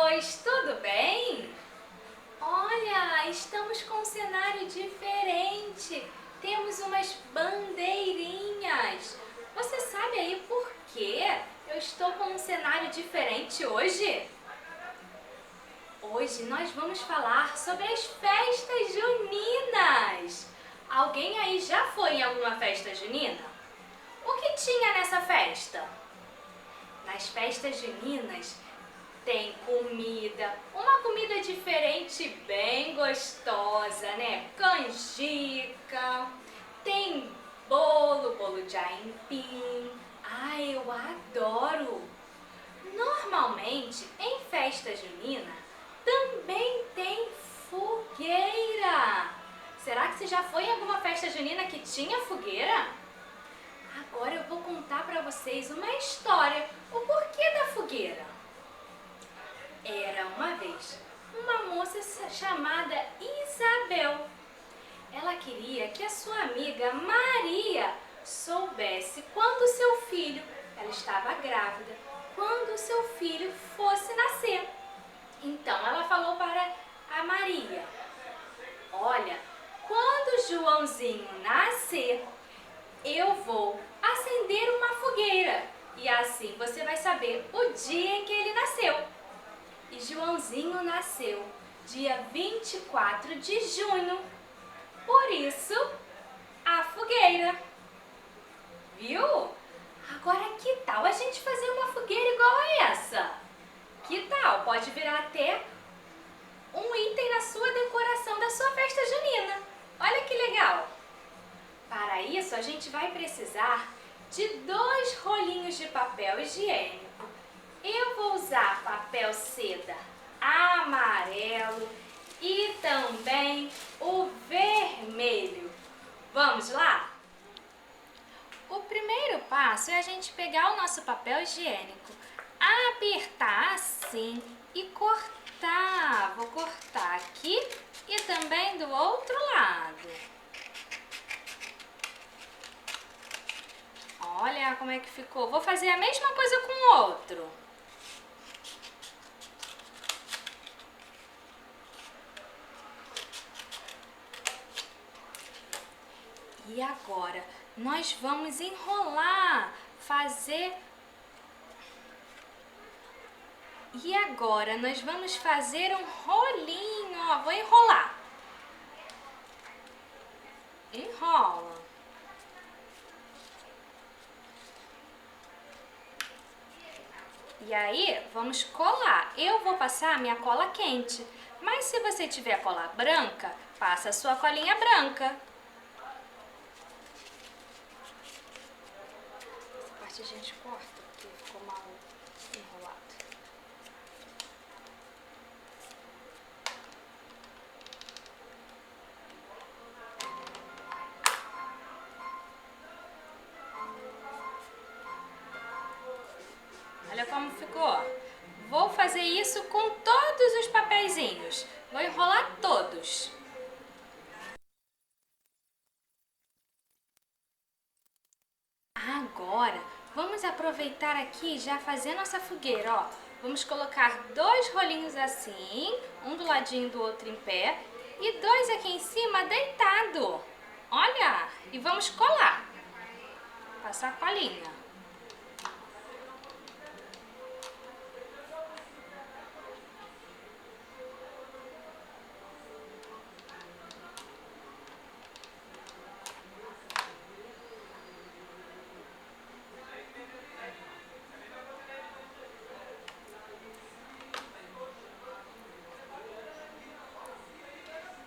Pois tudo bem? Olha, estamos com um cenário diferente. Temos umas bandeirinhas. Você sabe aí por quê eu estou com um cenário diferente hoje? Hoje nós vamos falar sobre as festas juninas. Alguém aí já foi em alguma festa junina? O que tinha nessa festa? Nas festas juninas tem comida, uma comida diferente, bem gostosa, né? Canjica, tem bolo de aipim. Ai, eu adoro! Normalmente, em festa junina, também tem fogueira. Será que você já foi em alguma festa junina que tinha fogueira? Agora eu vou contar para vocês uma história, o porquê da fogueira. Era uma vez uma moça chamada Isabel. Ela queria que a sua amiga Maria soubesse quando seu filho, ela estava grávida, quando seu filho fosse nascer. Então ela falou para a Maria: olha, quando Joãozinho nascer, eu vou acender uma fogueira e assim você vai saber o dia em que ele nasceu. E Joãozinho nasceu dia 24 de junho, por isso a fogueira. Viu? Agora que tal a gente fazer uma fogueira igual a essa? Que tal? Pode virar até um item na sua decoração da sua festa junina. Olha que legal! Para isso a gente vai precisar de 2 rolinhos de papel higiênico. Eu vou usar papel seda amarelo e também o vermelho. Vamos lá? O primeiro passo é a gente pegar o nosso papel higiênico, apertar assim e cortar. Vou cortar aqui e também do outro lado. Olha como é que ficou. Vou fazer a mesma coisa com o outro. E agora, nós vamos enrolar, E agora, nós vamos fazer um rolinho, ó, vou enrolar. Enrola. E aí, vamos colar. Eu vou passar a minha cola quente, mas se você tiver cola branca, passa a sua colinha branca. A gente corta porque ficou mal enrolado. Olha como ficou. Vou fazer isso com todos os papeizinhos. Vou enrolar todos. Agora, vamos aproveitar aqui e já fazer nossa fogueira, ó. Vamos colocar 2 rolinhos assim, um do ladinho do outro em pé e 2 aqui em cima deitado. Olha, e vamos colar. Passar a colinha.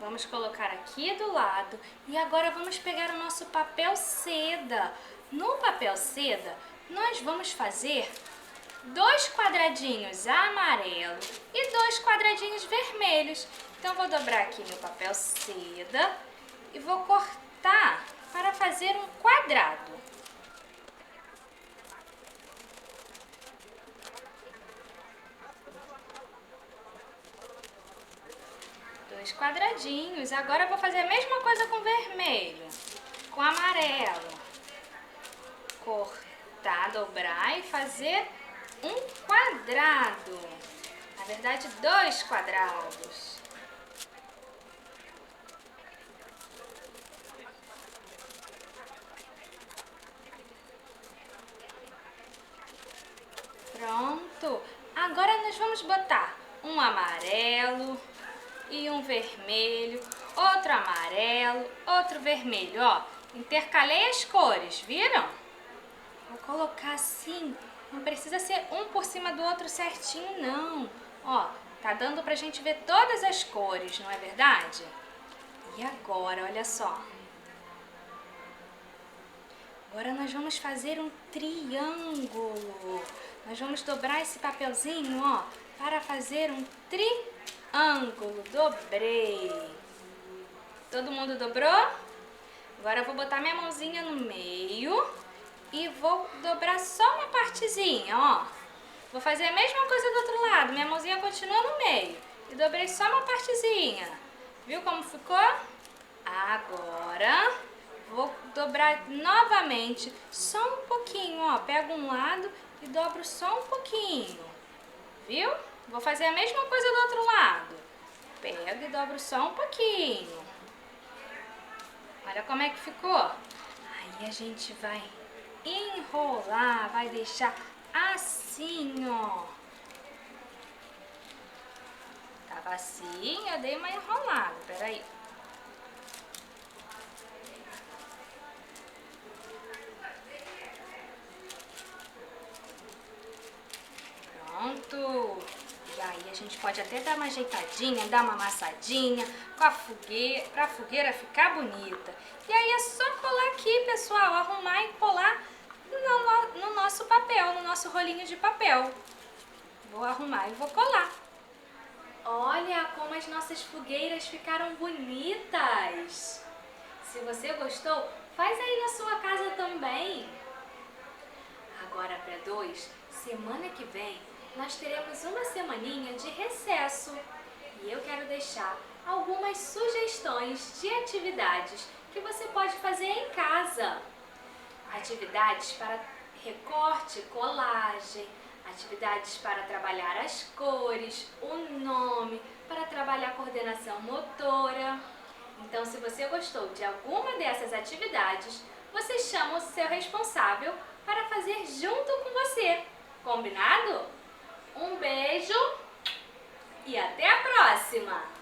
Vamos colocar aqui do lado e agora vamos pegar o nosso papel seda. No papel seda, nós vamos fazer 2 quadradinhos amarelos e 2 quadradinhos vermelhos. Então, vou dobrar aqui meu papel seda e vou cortar para fazer um quadrado. Dois quadradinhos. Agora eu vou fazer a mesma coisa com vermelho, com amarelo. Cortar, dobrar e fazer um quadrado. Tá verdade 2 quadrados. Pronto. Agora nós vamos botar um amarelo e um vermelho, outro amarelo, outro vermelho, ó. Intercalei as cores, viram? Vou colocar assim, não precisa ser um por cima do outro certinho, não. Ó, tá dando pra gente ver todas as cores, não é verdade? E agora, olha só. Agora nós vamos fazer um triângulo. Nós vamos dobrar esse papelzinho, ó, para fazer um triângulo. Dobrei. Todo mundo dobrou? Agora eu vou botar minha mãozinha no meio e vou dobrar só uma partezinha, ó. Vou fazer a mesma coisa do outro lado. Minha mãozinha continua no meio. E dobrei só uma partezinha. Viu como ficou? Agora vou dobrar novamente, só um pouquinho, ó. Pego um lado e dobro só um pouquinho. Viu? Vou fazer a mesma coisa do outro lado. Pego e dobro só um pouquinho. Olha como é que ficou. Aí a gente vai enrolar, vai deixar assim, ó. Tava assim, eu dei uma enrolada, peraí. Pronto. E aí a gente pode até dar uma ajeitadinha, dar uma amassadinha com a fogueira, pra fogueira ficar bonita. E aí é só colar aqui, pessoal, arrumar e colar no nosso papel, no nosso rolinho de papel. Vou arrumar e vou colar. Olha como as nossas fogueiras ficaram bonitas! Se você gostou, faz aí na sua casa também. Agora para 2, semana que vem, nós teremos uma semaninha de recesso. E eu quero deixar algumas sugestões de atividades que você pode fazer em casa. Atividades para recorte, colagem, atividades para trabalhar as cores, o nome, para trabalhar a coordenação motora. Então, se você gostou de alguma dessas atividades, você chama o seu responsável para fazer junto com você. Combinado? Um beijo e até a próxima!